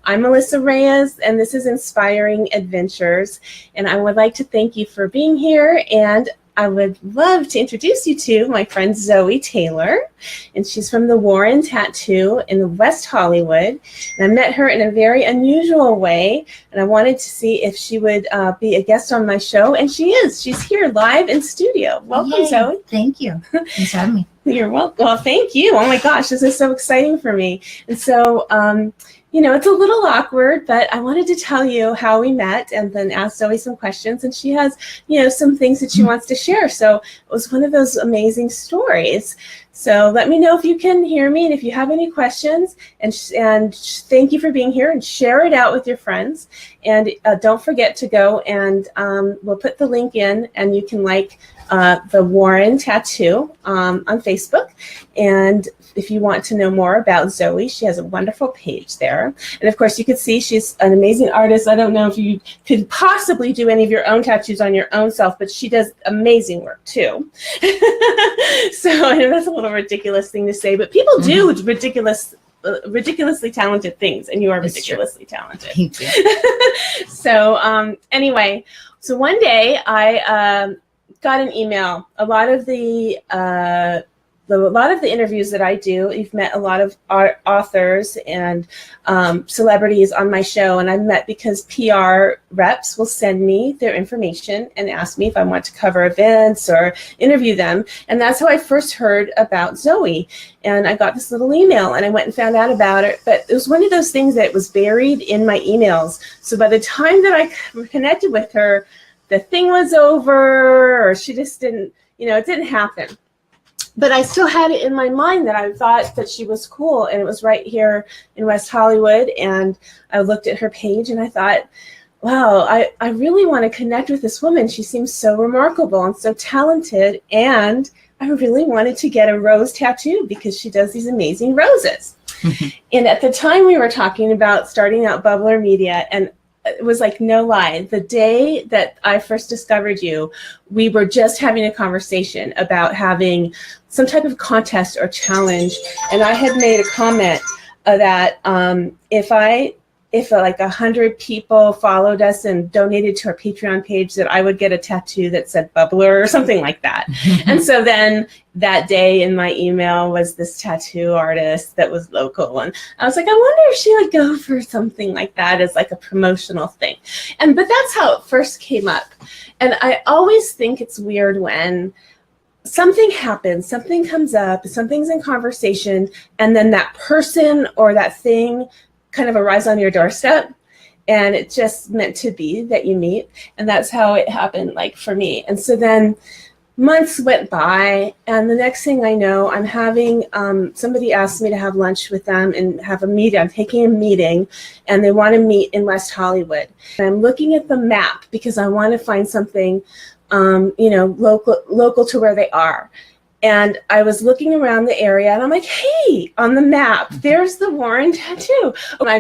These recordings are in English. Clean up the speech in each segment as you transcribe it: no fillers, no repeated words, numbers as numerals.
I'm Melissa Reyes, and this is Inspiring Adventures. And I would like to thank you for being here. And I would love to introduce you to my friend Zoey Taylor. And she's from the Warren Tattoo in West Hollywood. And I met her in a very unusual way. And I wanted to see if she would be a guest on my show. And she is. She's here live in studio. Welcome, Yay. Zoey. Thank you. Thanks for having me. You're welcome. Well, thank you. Oh my gosh, this is so exciting for me. And so, it's a little awkward, but I wanted to tell you how we met and then ask Zoey some questions. And she has, some things that she wants to share. So it was one of those amazing stories. So let me know if you can hear me and if you have any questions. And thank you for being here, and share it out with your friends. And don't forget to go and we'll put the link in, and you can like the Warren Tattoo on Facebook. And if you want to know more about Zoey, she has a wonderful page there. And of course, you can see she's an amazing artist. I don't know if you could possibly do any of your own tattoos on your own self, but she does amazing work too. So I know that's a little ridiculous thing to say, but people do ridiculously talented things, and you are ridiculously talented. Thank you. So anyway, so one day I got an email. A lot of the interviews that I do, you've met a lot of authors and celebrities on my show, and I've met because PR reps will send me their information and ask me if I want to cover events or interview them. And that's how I first heard about Zoey. And I got this little email, and I went and found out about it. But it was one of those things that was buried in my emails. So by the time that I connected with her, the thing was over, or she just didn't, it didn't happen. But I still had it in my mind that I thought that she was cool, and it was right here in West Hollywood. And I looked at her page and I thought, wow, I really want to connect with this woman. She seems so remarkable and so talented. And I really wanted to get a rose tattoo because she does these amazing roses. And at the time we were talking about starting out Bubbler Media, and it was like no lie. The day that I first discovered you, we were just having a conversation about having some type of contest or challenge. And I had made a comment that if like 100 people followed us and donated to our Patreon page, that I would get a tattoo that said Bubbler or something like that. And so then that day in my email was this tattoo artist that was local. And I was like, I wonder if she would go for something like that as like a promotional thing. But that's how it first came up. And I always think it's weird when something happens, something comes up, something's in conversation, and then that person or that thing kind of arrives on your doorstep, and it's just meant to be that you meet. And that's how it happened, like for me. And so then months went by, and the next thing I know, I'm having somebody asked me to have lunch with them and have a meeting. I'm taking a meeting, and they want to meet in West Hollywood. And I'm looking at the map because I want to find something local to where they are. And I was looking around the area, and I'm like, hey, on the map, there's the Warren Tattoo. And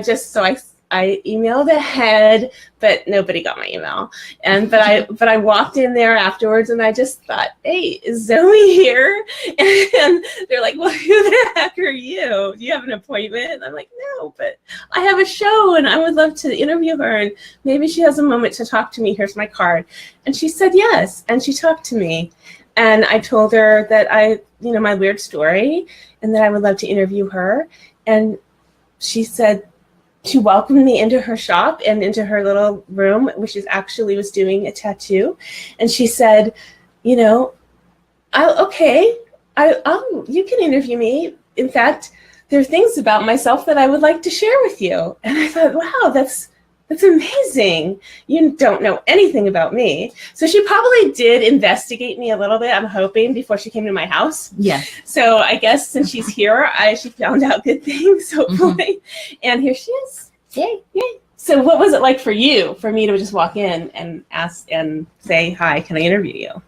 I emailed ahead, but nobody got my email. But I walked in there afterwards, and I just thought, hey, is Zoey here? And they're like, well, who the heck are you? Do you have an appointment? And I'm like, no, but I have a show, and I would love to interview her, and maybe she has a moment to talk to me. Here's my card. And she said yes, and she talked to me. And I told her that my weird story, and that I would love to interview her. And she said, she welcomed me into her shop and into her little room, where she was doing a tattoo. And she said, you can interview me. In fact, there are things about myself that I would like to share with you. And I thought, wow, that's amazing. You don't know anything about me. So she probably did investigate me a little bit, I'm hoping, before she came to my house. Yeah. So I guess since she's here, she found out good things, hopefully. And here she is. Yay, yay. So what was it like for me to just walk in and ask and say, hi, can I interview you?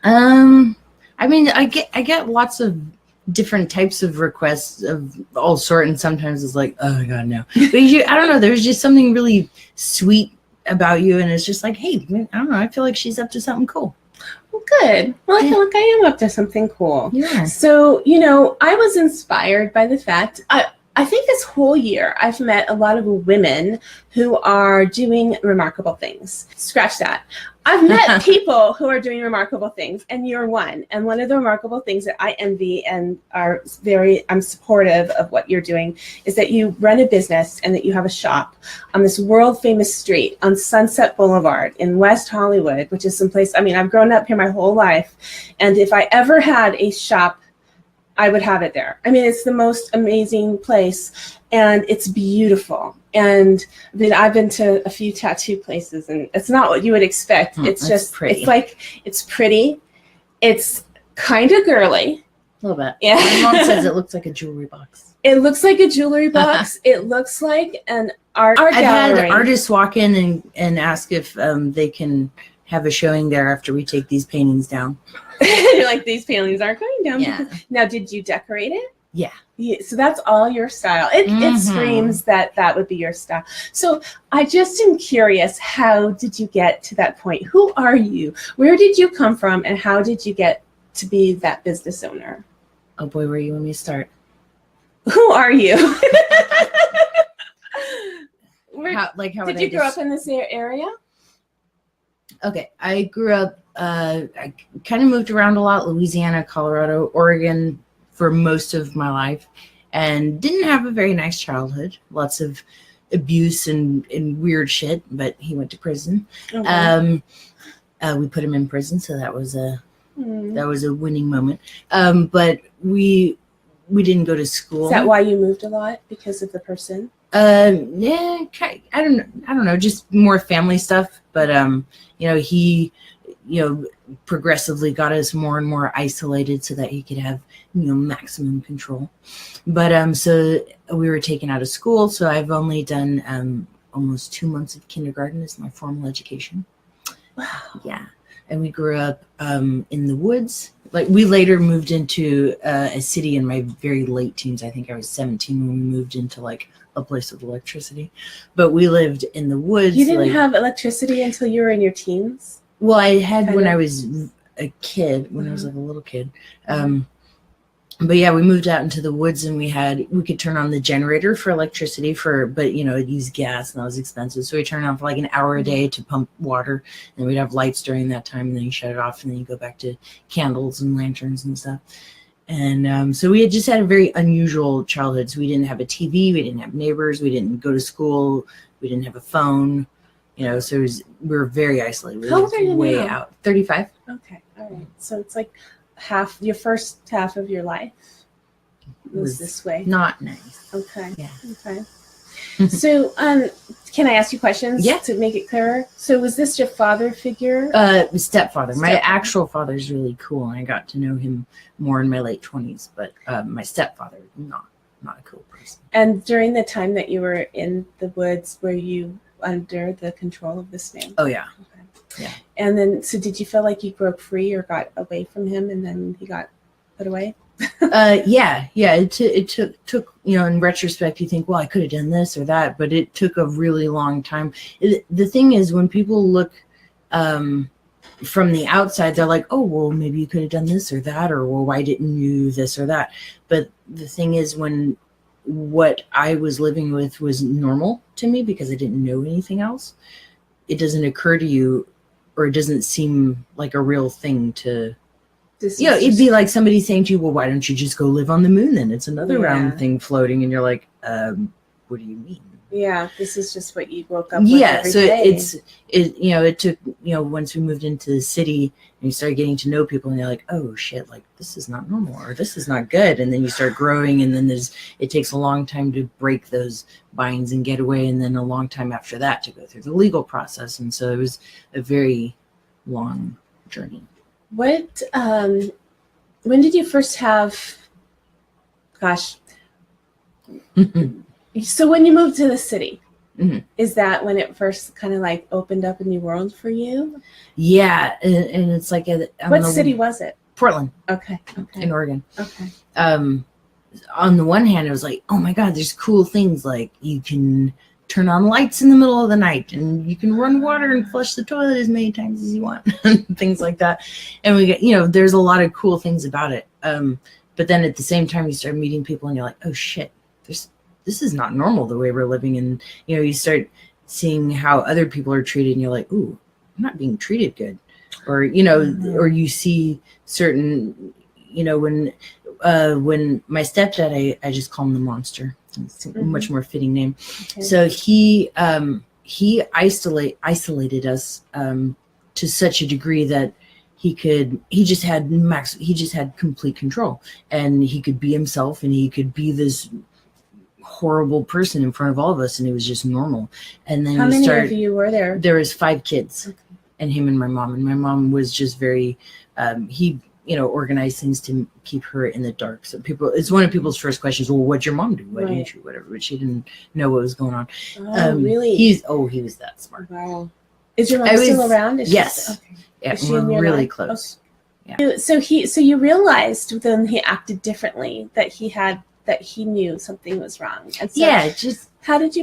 I get lots of different types of requests of all sorts, and sometimes it's like, oh my God, no. But I don't know, there's just something really sweet about you, and it's just like, hey, I don't know, I feel like she's up to something cool. Well, good. Well, I feel like I am up to something cool. Yeah. So, I was inspired by the fact, I think this whole year I've met a lot of women who are doing remarkable things. Scratch that. I've met people who are doing remarkable things, and you're one. And one of the remarkable things that I envy and I'm supportive of what you're doing is that you run a business and that you have a shop on this world famous street on Sunset Boulevard in West Hollywood, which is someplace, I mean, I've grown up here my whole life. And if I ever had a shop, I would have it there. I mean, it's the most amazing place, and it's beautiful. And I mean, I've been to a few tattoo places, and it's not what you would expect. It's just pretty. It's like, it's pretty. It's kind of girly. A little bit. Yeah. My mom says it looks like a jewelry box. It looks like a jewelry box. It looks like an art gallery. I've had artists walk in and ask if they can have a showing there after we take these paintings down. You're like, these paintings are going down. Yeah. Now, did you decorate it? Yeah. So that's all your style. It screams that would be your style. So I just am curious, how did you get to that point? Who are you? Where did you come from? And how did you get to be that business owner? Oh boy, where you want me to start? Who are you? Did you grow up in this area? Okay, I grew up, I kind of moved around a lot, Louisiana, Colorado, Oregon for most of my life, and didn't have a very nice childhood. Lots of abuse and weird shit, but he went to prison. Okay. We put him in prison, so that was a winning moment. But we didn't go to school. Is that why you moved a lot? Because of the person? Yeah, I don't know, just more family stuff. But he progressively got us more and more isolated so that he could have maximum control. But so we were taken out of school, so I've only done almost 2 months of kindergarten as my formal education. Wow. Yeah. And we grew up in the woods. Like, we later moved into a city in my very late teens. I think I was 17 when we moved into like a place with electricity. But we lived in the woods. You didn't have electricity until you were in your teens? Well, I had when I was a kid, when I was like a little kid. But yeah, we moved out into the woods, and we could turn on the generator for electricity but it used gas, and that was expensive. So we turned it on for like an hour a day to pump water, and we'd have lights during that time, and then you shut it off, and then you go back to candles and lanterns and stuff. And so we had just had a very unusual childhood. So we didn't have a TV, we didn't have neighbors, we didn't go to school, we didn't have a phone, so we were very isolated. How old are you way now? out. 35. Okay, all right. So it's like your first half of your life was this way. Not nice. Okay. Yeah. Okay. So, can I ask you questions? Yeah. To make it clearer? So, was this your father figure? Stepfather. My actual father's really cool, and I got to know him more in my late 20s. But my stepfather, not a cool person. And during the time that you were in the woods, were you under the control of this man? Oh yeah. Okay. Yeah. And then, so did you feel like you broke free or got away from him, and then he got put away? Yeah. It took in retrospect, you think, well, I could have done this or that, but it took a really long time. The thing is, when people look from the outside, they're like, oh, well, maybe you could have done this or that, or well, why didn't you this or that? But the thing is, when what I was living with was normal to me because I didn't know anything else, it doesn't occur to you, or it doesn't seem like a real thing to. It'd be like somebody saying to you, well, why don't you just go live on the moon then? It's another round thing floating. And you're like, what do you mean? Yeah, this is just what you woke up with every so day. it took, once we moved into the city and you start getting to know people, and you're like, oh shit, like this is not normal, or this is not good. And then you start growing, and then it takes a long time to break those binds and get away. And then a long time after that to go through the legal process. And so it was a very long journey. What, when did you first have, so when you moved to the city, is that when it first kind of like opened up a new world for you? Yeah. And it's like, what city was it? Portland. Okay. In Oregon. Okay. On the one hand, it was like, oh my God, there's cool things. Like you can turn on lights in the middle of the night, and you can run water and flush the toilet as many times as you want, things like that. And we get, there's a lot of cool things about it. But then at the same time, you start meeting people, and you're like, oh shit, there's this is not normal the way we're living. And, you start seeing how other people are treated and you're like, ooh, I'm not being treated good. Or, or you see certain, when my stepdad, I just call him the monster. It's a much more fitting name. Okay. So he isolated us to such a degree that he just had complete control, and he could be himself, and he could be this horrible person in front of all of us, and it was just normal. And then how many of you were there? There was 5 kids, and him and my mom. And my mom was just very he organized things to keep her in the dark. So it's one of people's first questions. Well, what'd your mom do? Why didn't you? Whatever. But she didn't know what was going on. Oh, really? He was that smart. Wow. Is your mom still around? Yes. Okay. Yeah, we're really close. Okay. Yeah. So you realized when he acted differently that he knew something was wrong. And so how did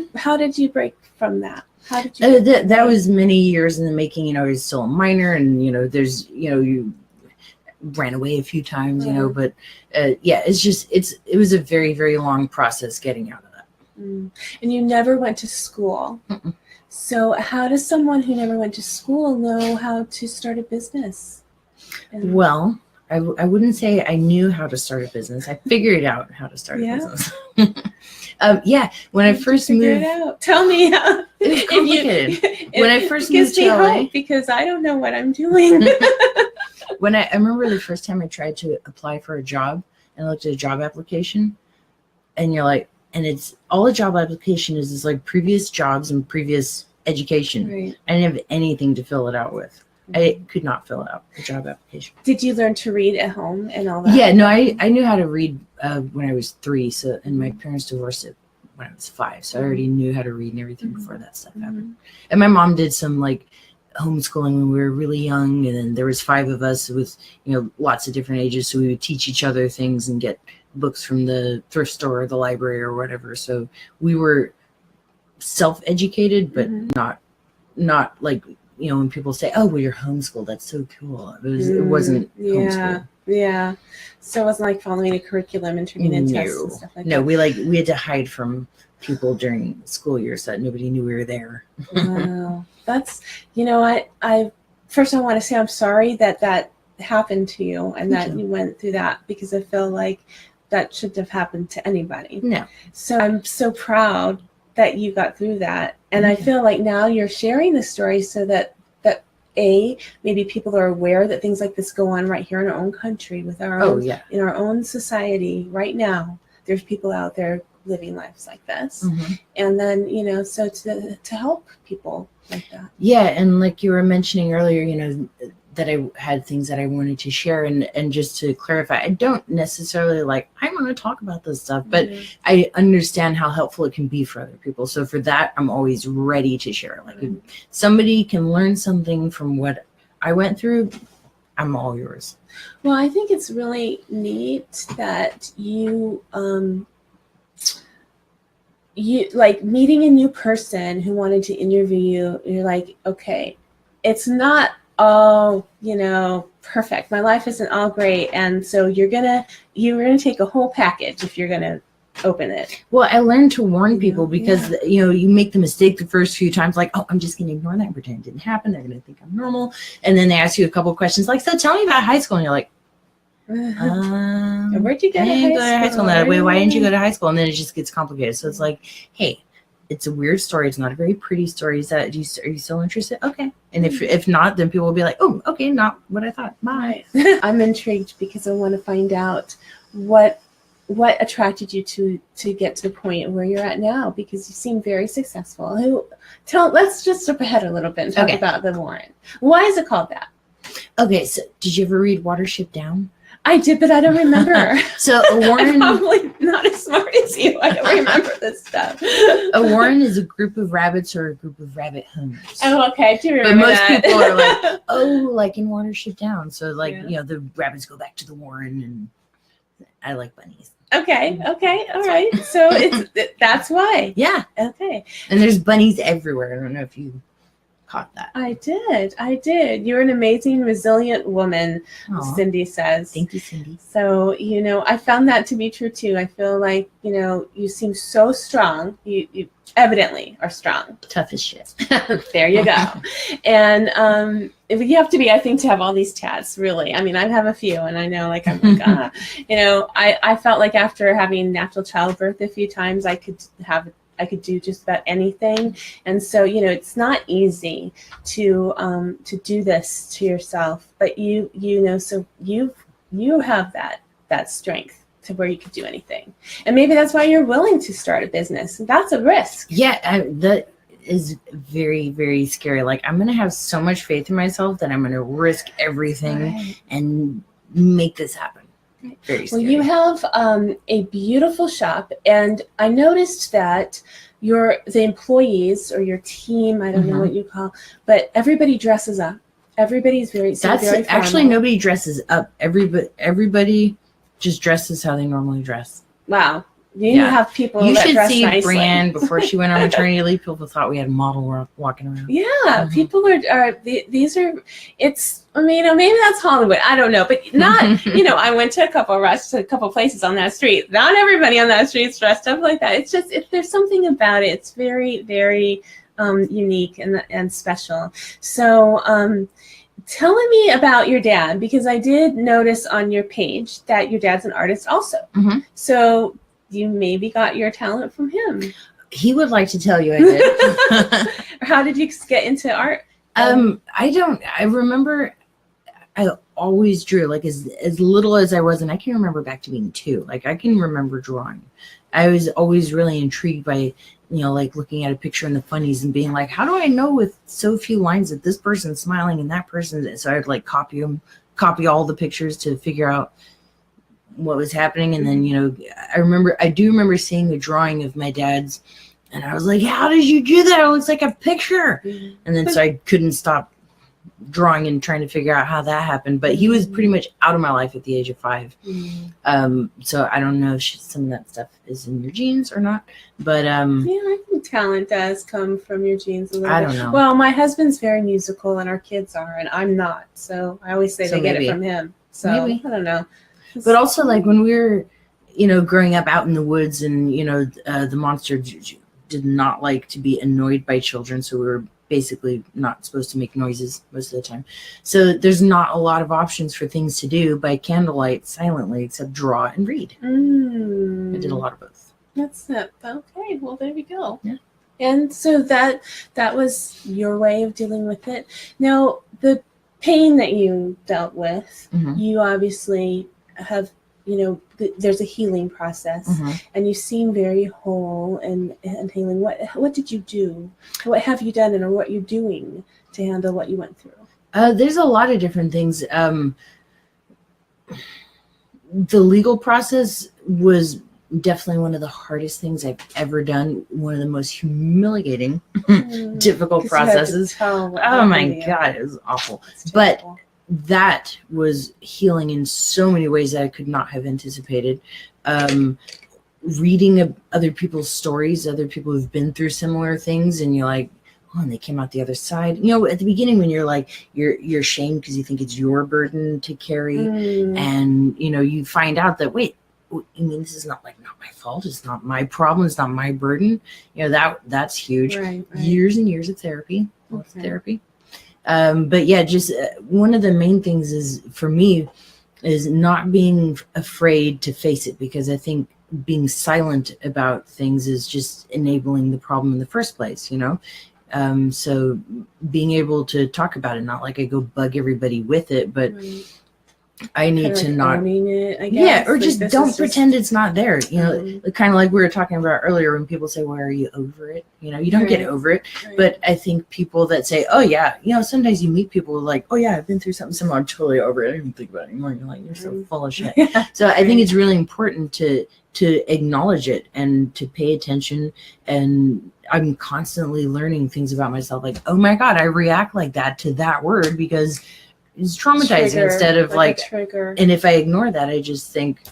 you break from that? How did you? That was many years in the making. I was still a minor, and you ran away a few times, but it was a very, very long process getting out of that. And you never went to school. Mm-mm. So how does someone who never went to school know how to start a business? Well, I wouldn't say I knew how to start a business. I figured out how to start a business. When I first moved, tell me how. It's complicated. When I first moved to LA, because I don't know what I'm doing. When I remember the first time I tried to apply for a job and looked at a job application, and you're like, and it's all a job application is like previous jobs and previous education. Right. I didn't have anything to fill it out with. I could not fill out the job application. Did you learn to read at home and all that? Yeah, no, I knew how to read when I was 3. So, and my parents divorced it when I was 5. So I already knew how to read and everything before that stuff happened. And my mom did some like homeschooling when we were really young, and then there was 5 of us with lots of different ages, so we would teach each other things and get books from the thrift store or the library or whatever. So we were self-educated, but not like when people say, oh well, you're homeschooled, that's so cool. It wasn't homeschooled. Yeah, so it wasn't like following a curriculum and turning in tests and stuff like that. No, we had to hide from people during school years so that nobody knew we were there. Wow. That's, I first I want to say I'm sorry that happened to you and that you went through that, because I feel like that shouldn't have happened to anybody. No. So I'm so proud that you got through that. And I feel like now you're sharing the story so that maybe people are aware that things like this go on right here in our own country with our in our own society right now. There's people out there living lives like this. And then, so to help people like that. Yeah. And like you were mentioning earlier, that I had things that I wanted to share, and just to clarify, I don't necessarily I want to talk about this stuff, but I understand how helpful it can be for other people. So for that, I'm always ready to share. If somebody can learn something from what I went through, I'm all yours. Well, I think it's really neat that you like meeting a new person who wanted to interview you. You're like, okay, it's not all perfect. My life isn't all great, and so you're gonna take a whole package if you're gonna open it. Well, I learned to warn people because you make the mistake the first few times, like, oh, I'm just gonna ignore that and pretend it didn't happen. They're gonna think I'm normal, and then they ask you a couple of questions like, so tell me about high school, and you're like, where'd you go to high school? That way, why didn't you go to high school? And then it just gets complicated. So it's like, hey, it's a weird story. It's not a very pretty story. Are you still interested? Okay. And if not, then people will be like, oh, okay, not what I thought. Bye. I'm intrigued because I want to find out what attracted you to get to the point where you're at now, because you seem very successful. Let's just jump ahead a little bit and talk about the Warren. Why is it called that? Okay, so did you ever read Watership Down? I did, but I don't remember. So a warren, I'm probably not as smart as you. I don't remember this stuff. A warren is a group of rabbits or a group of rabbit homes. Oh, okay. I do remember that. But most people are like, oh, like in Watership Down. So the rabbits go back to the warren, and I like bunnies. Okay. All right. So that's why. Yeah. Okay. And there's bunnies everywhere. I don't know if you caught that. I did. You're an amazing, resilient woman, Aw. Cindy says. Thank you, Cindy. So, I found that to be true too. I feel like, you seem so strong. You evidently are strong. Tough as shit. There you go. And you have to be, I think, to have all these tats, really. I mean, I have a few, and I know, like, I'm like, I felt like after having natural childbirth a few times, I could do just about anything. And so, it's not easy to do this to yourself, but so you have that strength to where you could do anything. And maybe that's why you're willing to start a business. That's a risk. Yeah, that is very, very scary. Like, I'm going to have so much faith in myself that I'm going to risk everything and make this happen. Very scary. Well, you have a beautiful shop, and I noticed that the employees or your team, I don't know what you call, but everybody dresses up. Everybody's very very actually formal. Nobody dresses up. Everybody just dresses how they normally dress. Wow. You have people You that should dress see nicely. Brienne before she went on maternity leave. People thought we had a model walking around. Yeah, people are these are, it's, maybe that's Hollywood. I don't know, but not, I went to a couple places on that street. Not everybody on that street's dressed up like that. It's just, there's something about it. It's very, very unique and special. So, telling me about your dad, because I did notice on your page that your dad's an artist also. So you maybe got your talent from him. He would like to tell you I did. How did you get into art? I remember I always drew, like, as little as I was, and I can remember back to being 2. Like, I can remember drawing. I was always really intrigued by, like, looking at a picture in the funnies and being like, how do I know with so few lines that this person's smiling and that person? So I'd like copy all the pictures to figure out what was happening. And then, I do remember seeing a drawing of my dad's, and I was like, how did you do that? It looks like a picture. And then so I couldn't stop drawing and trying to figure out how that happened. But he was pretty much out of my life at the age of 5. So I don't know if some of that stuff is in your genes or not. But I think talent does come from your genes a little bit. I don't know. Well, my husband's very musical, and our kids are, and I'm not. So I always say they get it from him. So maybe. I don't know. But also, like, when we were, growing up out in the woods, and the monster did not like to be annoyed by children, so we were basically not supposed to make noises most of the time. So there's not a lot of options for things to do by candlelight silently except draw and read. I did a lot of both. That's it. Okay, well, there we go. Yeah. And so that was your way of dealing with it. Now, the pain that you dealt with, you obviously have, there's a healing process, and you seem very whole and healing. What did you do? What have you done, and what you're doing to handle what you went through? There's a lot of different things. The legal process was definitely one of the hardest things I've ever done. One of the most humiliating, difficult processes. Oh my God, it was awful. But that was healing in so many ways that I could not have anticipated. Reading other people's stories, other people who've been through similar things, and you're like, oh, and they came out the other side. At the beginning, when you're like, you're ashamed because you think it's your burden to carry, and you find out that, wait, this is not my fault. It's not my problem. It's not my burden. That's huge. Right. Years and years of therapy. Lots of therapy. But yeah, just one of the main things is for me is not being afraid to face it, because I think being silent about things is just enabling the problem in the first place, so being able to talk about it, not like I go bug everybody with it, but I need to not owning it, I guess. or just don't pretend it's not there. Kind of like we were talking about earlier when people say, well, are you over it? You don't get over it. But I think people that say, oh yeah, sometimes you meet people like, oh yeah, I've been through something similar, I'm totally over it. I don't even think about it anymore. You're like, you're so full of shit. So I think it's really important to acknowledge it and to pay attention. And I'm constantly learning things about myself. Like, oh my God, I react like that to that word because it's traumatizing instead of like trigger. And if I ignore that, I just think,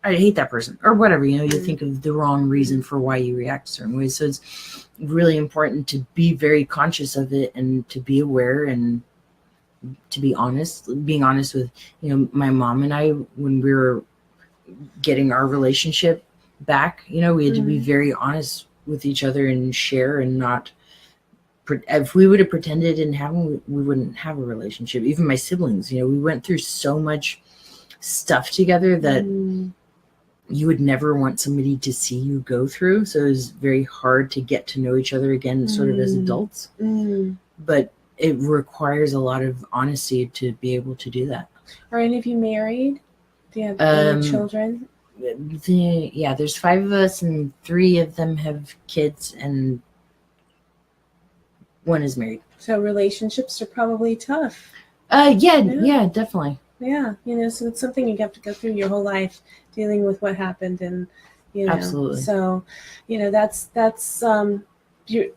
I hate that person or whatever, you think of the wrong reason for why you react certain ways. So it's really important to be very conscious of it and to be aware and to be honest, being honest with, my mom and I, when we were getting our relationship back, we had to be very honest with each other and share and not, if we would have pretended it didn't happen, we wouldn't have a relationship. Even my siblings, we went through so much stuff together that you would never want somebody to see you go through. So it was very hard to get to know each other again, sort of as adults. But it requires a lot of honesty to be able to do that. Are any of you married? Do you have any children? There's 5 of us, and 3 of them have kids, and 1 is married. So relationships are probably tough. Yeah, definitely. Yeah, so it's something you have to go through your whole life, dealing with what happened, and Absolutely. So, that's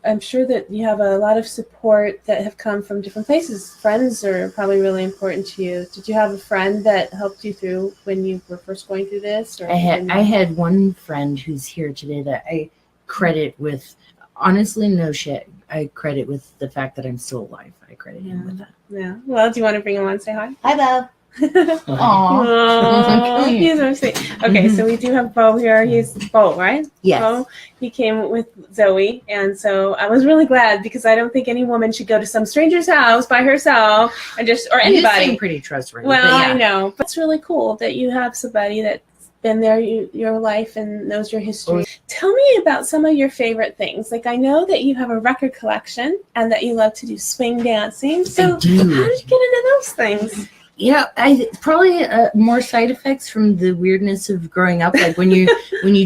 I'm sure that you have a lot of support that have come from different places. Friends are probably really important to you. Did you have a friend that helped you through when you were first going through this? Or I had one friend who's here today that I credit with, honestly, no shit, I credit with the fact that I'm still alive. I credit him with that. Yeah. Well, do you want to bring him on and say hi? Hi, Bob. Aww. He's so sweet. Okay, so we do have Bo here. He's Bo, right? Yes. Bo, he came with Zoey, and so I was really glad because I don't think any woman should go to some stranger's house by herself and or anybody. You seem pretty trustworthy. Well, I know, but it's really cool that you have somebody that's been there your life and knows your history. Tell me about some of your favorite things. Like, I know that you have a record collection and that you love to do swing dancing. So how did you get into those things? I probably more side effects from the weirdness of growing up. Like when you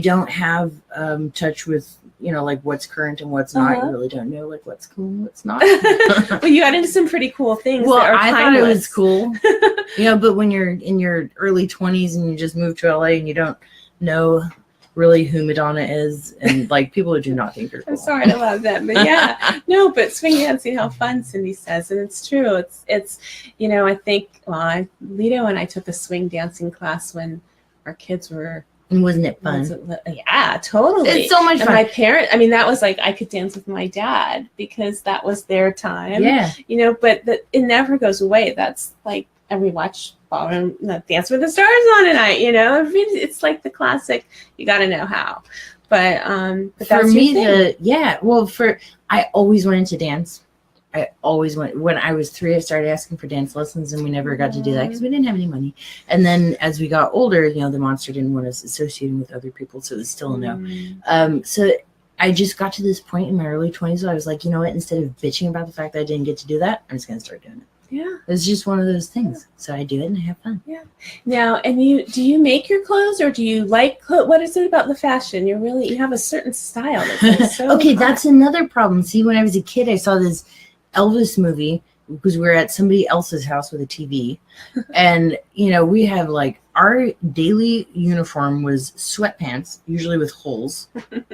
don't have touch with like what's current and what's not. You really don't know like what's cool and what's not. Well, you got into some pretty cool things. Well, that are I timeless. thought it was cool. But when you're in your early 20s and you just moved to LA and you don't know really who Madonna is, and like people do not think you're cool. I'm sorry to love that, but yeah, no, but swing dancing, how fun, Cindy says, and it's true. It's I think Lito and I took a swing dancing class when our kids were. And wasn't it fun? Yeah, totally. It's so much fun. And my that was like I could dance with my dad because that was their time. Yeah. But it never goes away. That's like, and we watch Ballroom Dance with the Stars on tonight. It's like the classic. You got to know how. But for me, I always wanted to dance. I always went. When I was 3, I started asking for dance lessons, and we never got to do that because we didn't have any money. And then as we got older, the monster didn't want us associating with other people, so it was still a no. So I just got to this point in my early 20s where I was like, you know what? Instead of bitching about the fact that I didn't get to do that, I'm just going to start doing it. Yeah. It's just one of those things. So I do it and I have fun. Yeah. Now, and do you make your clothes or do you like what is it about the fashion? You have a certain style. That's so okay, hot. that's another problem. See, when I was a kid, I saw this Elvis movie because we were at somebody else's house with a TV. And, we have like our daily uniform was sweatpants, usually with holes,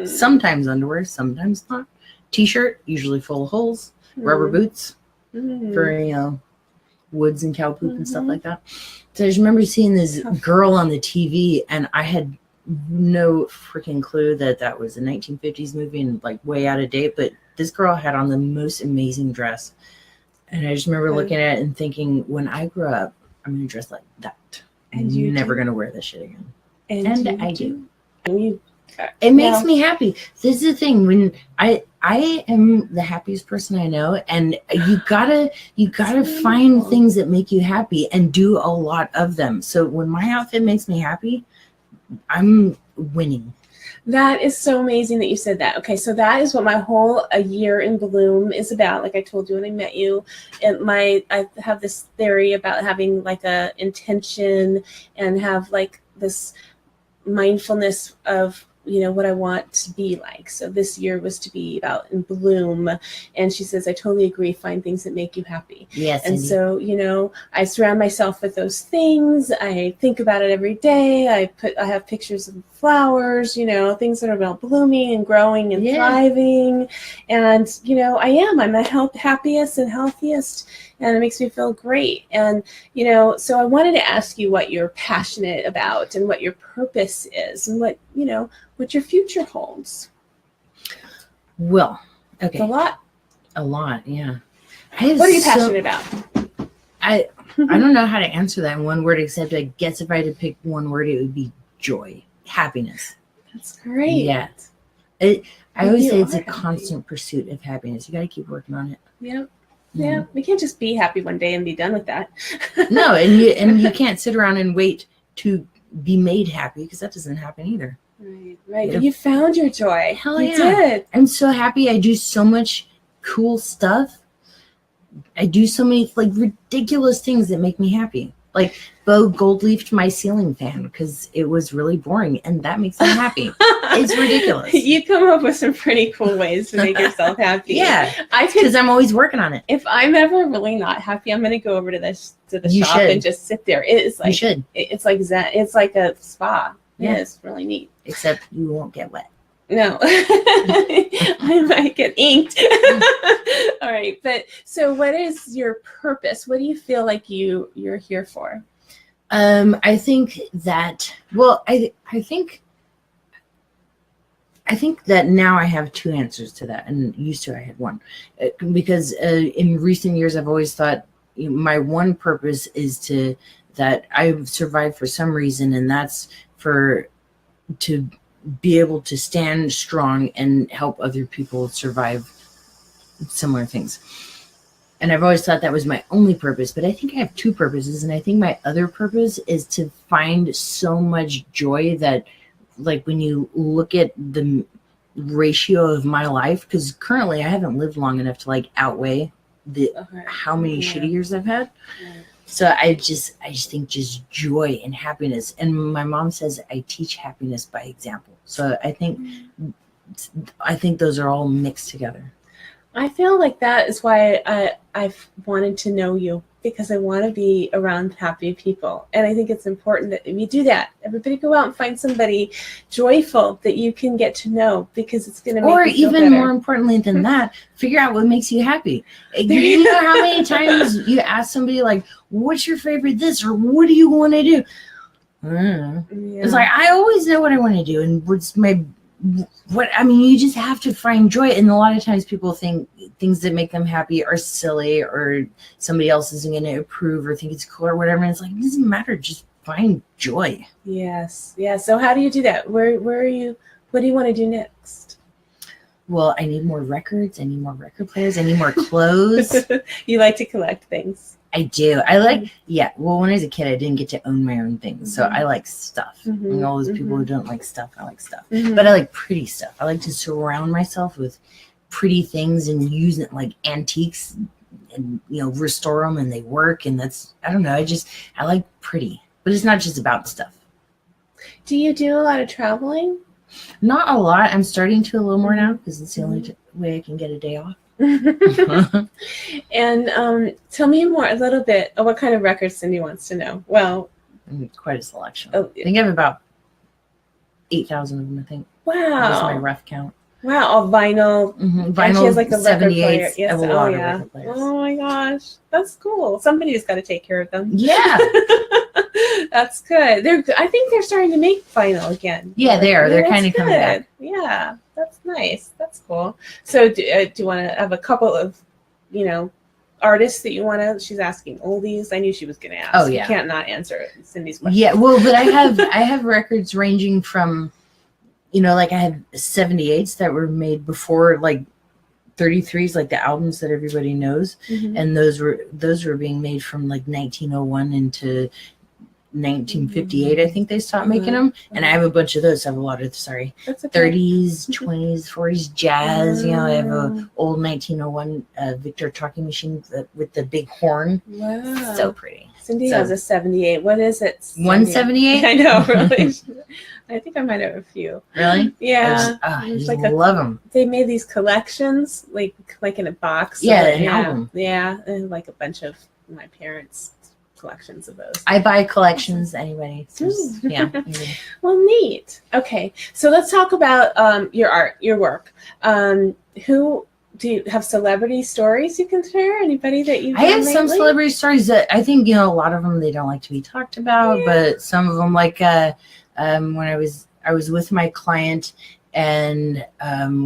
sometimes underwear, sometimes not. T-shirt, usually full of holes, rubber boots. For woods and cow poop and stuff like that. So I just remember seeing this girl on the TV, and I had no freaking clue that was a 1950s movie and like way out of date. But this girl had on the most amazing dress, and I just remember looking at it and thinking, when I grow up, I'm gonna dress like that. And you're never gonna wear this shit again. And I do. It makes me happy. This is the thing, when I am the happiest person I know, and you gotta find things that make you happy and do a lot of them. So when my outfit makes me happy, I'm winning. That is so amazing that you said that. Okay, so that is what my whole A Year in Bloom is about. Like I told you when I met you, and I have this theory about having like a intention and have like this mindfulness of what I want to be like. So this year was to be about in bloom. And she says, I totally agree. Find things that make you happy. Yes. And so, I surround myself with those things. I think about it every day. I have pictures of flowers, things that are about blooming and growing and thriving. And, I'm the happiest and healthiest and it makes me feel great. And, so I wanted to ask you what you're passionate about and what your purpose is and what your future holds. Well, okay. It's a lot. A lot, yeah. What are you passionate about? I don't know how to answer that in one word, except I guess if I had to pick one word, it would be joy, happiness. That's great. Yeah. I always say it's a constant pursuit of happiness. You got to keep working on it. Yeah. Yeah. We can't just be happy one day and be done with that. No, and you can't sit around and wait to be made happy, because that doesn't happen either. Right. Yeah. You found your joy. Hell you yeah. did. I'm so happy. I do so much cool stuff. I do so many ridiculous things that make me happy. Like Bo gold leafed my ceiling fan because it was really boring, and that makes me happy. It's ridiculous. You come up with some pretty cool ways to make yourself happy. Yeah, because I'm always working on it. If I'm ever really not happy, I'm going to go over to the shop and just sit there. It's like, you should. It's like Zen. It's like a spa. Yeah, it's really neat. Except you won't get wet. No, I might get inked. All right, but so what is your purpose? What do you feel like you're here for? I think that, I think that now I have two answers to that, and used to I had one, because in recent years I've always thought my one purpose is that I've survived for some reason, and that's to be able to stand strong and help other people survive similar things. And I've always thought that was my only purpose, but I think I have two purposes. And I think my other purpose is to find so much joy that, like, when you look at the ratio of my life, because currently I haven't lived long enough to outweigh how many shitty years I've had. So I just think just joy and happiness. And my mom says I teach happiness by example. So I think those are all mixed together. I feel like that is why I've wanted to know you, because I want to be around happy people. And I think it's important that we do that. Everybody go out and find somebody joyful that you can get to know, because it's going to make you feel better. Or even more importantly than that, figure out what makes you happy. You know how many times you ask somebody, like, what's your favorite this, or what do you want to do? Yeah. It's like, I always know what I want to do, and you just have to find joy. And a lot of times people think things that make them happy are silly, or somebody else isn't going to approve or think it's cool or whatever. And it's like, it doesn't matter. Just find joy. Yes. Yeah. So how do you do that? Where are you? What do you want to do next? Well, I need more records. I need more record players. I need more clothes. You like to collect things. I do. I like, well, when I was a kid, I didn't get to own my own things. So I like stuff. And all those people who don't like stuff, I like stuff. But I like pretty stuff. I like to surround myself with pretty things and use it like antiques and, restore them, and they work. And that's, I don't know. I like pretty. But it's not just about stuff. Do you do a lot of traveling? Not a lot. I'm starting to a little more now, because it's the only way I can get a day off. And tell me a little bit of what kind of records Cindy wants to know. Well, quite a selection. I think I have about 8,000 of them, I think. Wow. That's my rough count. Wow, all vinyl. Vinyl, she has like the record player. Yes. Record players. Oh my gosh, that's cool. Somebody's got to take care of them. Yeah. That's good. I think they're starting to make vinyl again. Yeah, they are. They're kind of coming back. Yeah, that's nice. That's cool. So do you want to have a couple of, artists that you want to? She's asking oldies. I knew she was going to ask. Oh yeah. You can't not answer Cindy's question. Yeah, well, but I have records ranging from, like I have 78s that were made before, like 33s, like the albums that everybody knows, and those were being made from like 1901 into 1958. I think they stopped making them, and I have a bunch of those. I have a lot of 30s, 20s, 40s jazz. I have a old 1901 Victor talking machine with the big horn. Wow, so pretty. Cindy has a 78. What is it? 178. I know, really. I think I might have a few. Really? Yeah. I love them. They made these collections, like in a box. Yeah, an album. Yeah, and like a bunch of my parents' collections of those. I buy collections. Anybody? Yeah. Well, neat. Okay, so let's talk about your art, your work. Who do you have celebrity stories you can share? Anybody that you've I have done some lately? celebrity stories that I think, a lot of them, they don't like to be talked about, but some of them, like when I was with my client, and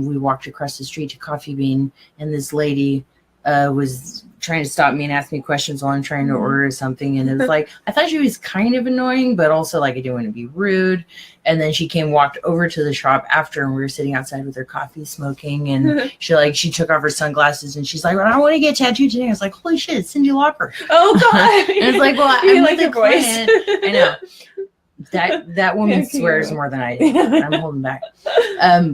we walked across the street to Coffee Bean, and this lady was trying to stop me and ask me questions while I'm trying to order something, and it was like, I thought she was kind of annoying, but also like I didn't want to be rude. And then she walked over to the shop after, and we were sitting outside with her coffee, smoking, and she took off her sunglasses, and she's like, well, I want to get tattooed today. I was like, holy shit, it's Cyndi Lauper. Oh God. And it's like, well, You I'm like with her the voice. client. I know. That woman Okay. swears more than I do. I'm holding back.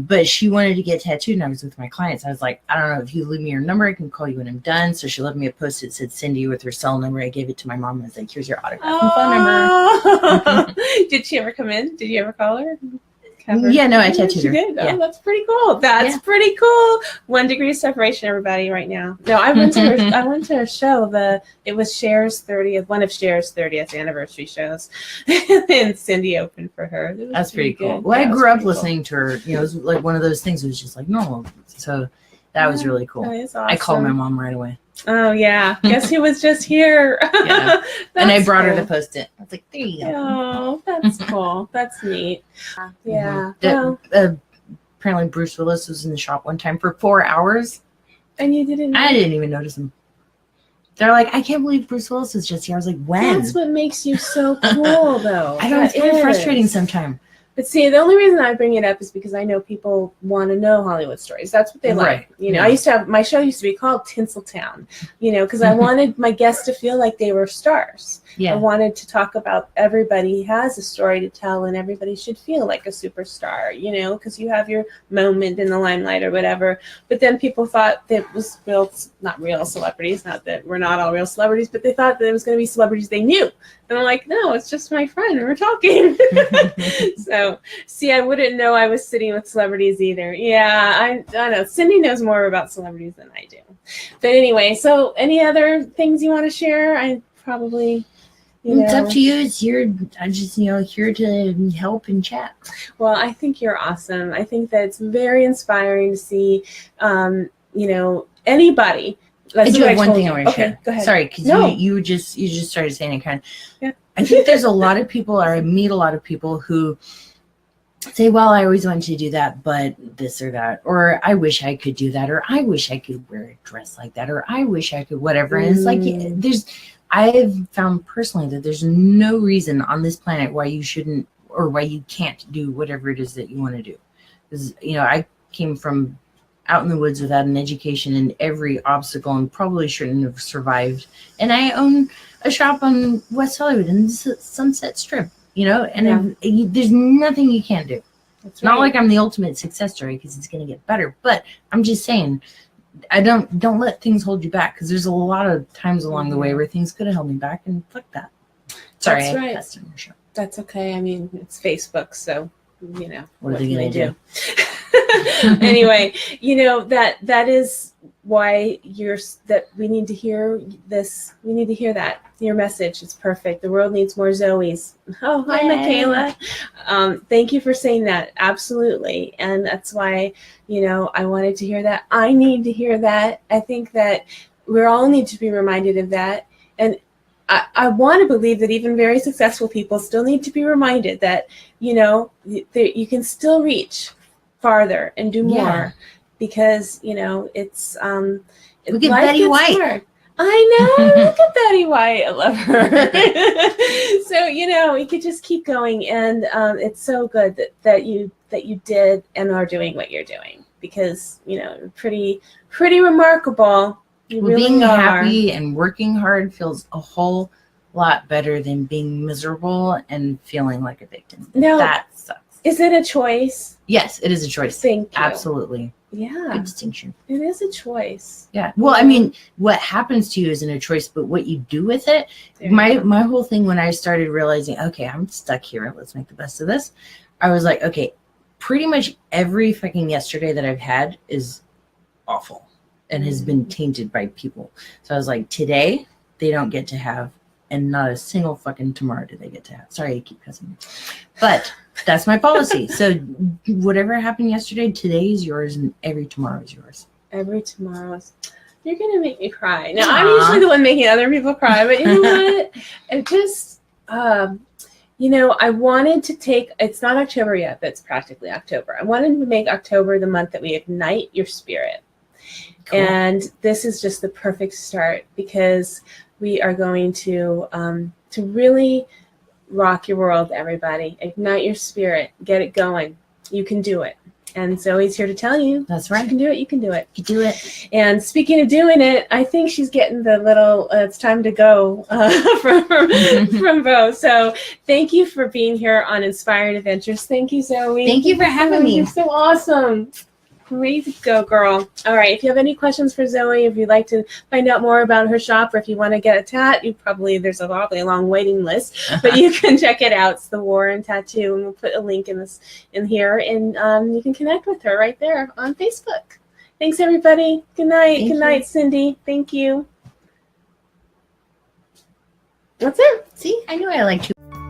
But she wanted to get tattooed, and I was with my clients. I was like, I don't know, if you leave me your number, I can call you when I'm done. So she left me a post that said Cyndi with her cell number. I gave it to my mom. I was like, here's your autograph and phone number. Did she ever come in? Did you ever call her? Yeah, no, I tattooed she her. did. Yeah. Oh, that's pretty cool. That's Yeah. pretty cool. 1 degree of separation, everybody, right now. No, I went to her. I went to her show. It was Cher's 30th, one of Cher's 30th anniversary shows, and Cyndi opened for her. That's pretty cool. good. Well, Yeah, I it was grew up pretty cool. listening to her. It was like one of those things. It was just like normal. So that was really cool. That is awesome. I called my mom right away. Oh yeah. Guess who was just here? Yeah. And I That's brought her cool. to post it. I was like, there you go. Oh, that's cool. That's neat. Yeah. Mhm. Well, Apparently Bruce Willis was in the shop one time for 4 hours. and you didn't. I didn't even notice him. They're like, I can't believe Bruce Willis was just here. I was like, when? That's what makes you so cool, though. I know, it's kind of That frustrating is. sometimes. But see, the only reason I bring it up is because I know people want to know Hollywood stories. That's what they like. Right. Yeah. I used to have, my show used to be called Tinseltown, because I wanted my guests to feel like they were stars. I Yeah. wanted to talk about everybody has a story to tell, and everybody should feel like a superstar, because you have your moment in the limelight or whatever. But then people thought that it was not real celebrities, not that we're not all real celebrities, but they thought that it was going to be celebrities they knew. And I'm like, no, it's just my friend, and we're talking. So, see, I wouldn't know I was sitting with celebrities either. Yeah, I know. Cyndi knows more about celebrities than I do. But anyway, so any other things you want to share? I probably... It's up to you. I'm just, here to help and chat. Well, I think you're awesome. I think that it's very inspiring to see, anybody. I do have one told thing you. I want to Okay, share. go ahead. Sorry, because No. you just started saying it kind of. Yeah. I think there's a lot of people, or I meet a lot of people who say, well, I always wanted to do that, but this or that, or I wish I could do that, or I wish I could wear a dress like that, or I wish I could whatever. And it's like, I've found personally that there's no reason on this planet why you shouldn't, or why you can't do whatever it is that you want to do. Because, I came from out in the woods without an education, and every obstacle, and probably shouldn't have survived. And I own a shop on West Hollywood in the Sunset Strip, and there's nothing you can't do. That's Not right. like I'm the ultimate success story, because it's going to get better, but I'm just saying, I don't let things hold you back, because there's a lot of times along the way where things could have held me back, and fuck that. Sorry, That's I right. cussed on your show. That's okay. I mean, it's Facebook, so What are they can gonna do? Anyway, that is why that we need to hear this. We need to hear that. Your message is perfect. The world needs more Zoeys. Oh, hi, Yay. Michaela. Thank you for saying that. Absolutely. And that's why, I wanted to hear that. I need to hear that. I think that we all need to be reminded of that. And I want to believe that even very successful people still need to be reminded that, you can still reach farther and do more. Yeah. Because, it's Look at life Betty gets White. hard. I know. Look at Betty White. I love her. So, we could just keep going. And it's so good that you did and are doing what you're doing, because, pretty remarkable. You really Being are. happy and working hard feels a whole lot better than being miserable and feeling like a victim. Now, That sucks. is it a choice? Yes, it is a choice. Thank you. Absolutely. Yeah, Good distinction. it is a choice. Yeah. Well, I mean, what happens to you isn't a choice, but what you do with it. There you go. My whole thing when I started realizing, okay, I'm stuck here. Let's make the best of this. I was like, okay, pretty much every fucking yesterday that I've had is awful and has been tainted by people. So I was like, today they don't get to have, and not a single fucking tomorrow do they get to have. Sorry, I keep cussing. But that's my policy. So whatever happened yesterday, today is yours, and every tomorrow is yours. every tomorrow is, you're going to make me cry. Now, I'm Aw. usually the one making other people cry, but you know what? It just, you know, I wanted to take, it's not October yet, but it's practically October. I wanted to make October the month that we ignite your spirit. Cool. And this is just the perfect start because we are going to really rock your world, everybody. Ignite your spirit. Get it going. You can do it. And Zoe's here to tell you. That's right. You can do it. You can do it. You do it. And speaking of doing it, I think she's getting the little, it's time to go from Bo. So thank you for being here on Inspired Adventures. Thank you, Zoe. Thank you for having me. You're so awesome. Way to go, girl. All right. If you have any questions for Zoe, if you'd like to find out more about her shop, or if you want to get a tat, there's probably a long waiting list, but you can check it out. It's the Warren Tattoo, and we'll put a link in here, and you can connect with her right there on Facebook. Thanks, everybody. Good night. Thank Good you. night, Cindy. Thank you. That's it. See, I knew I liked you.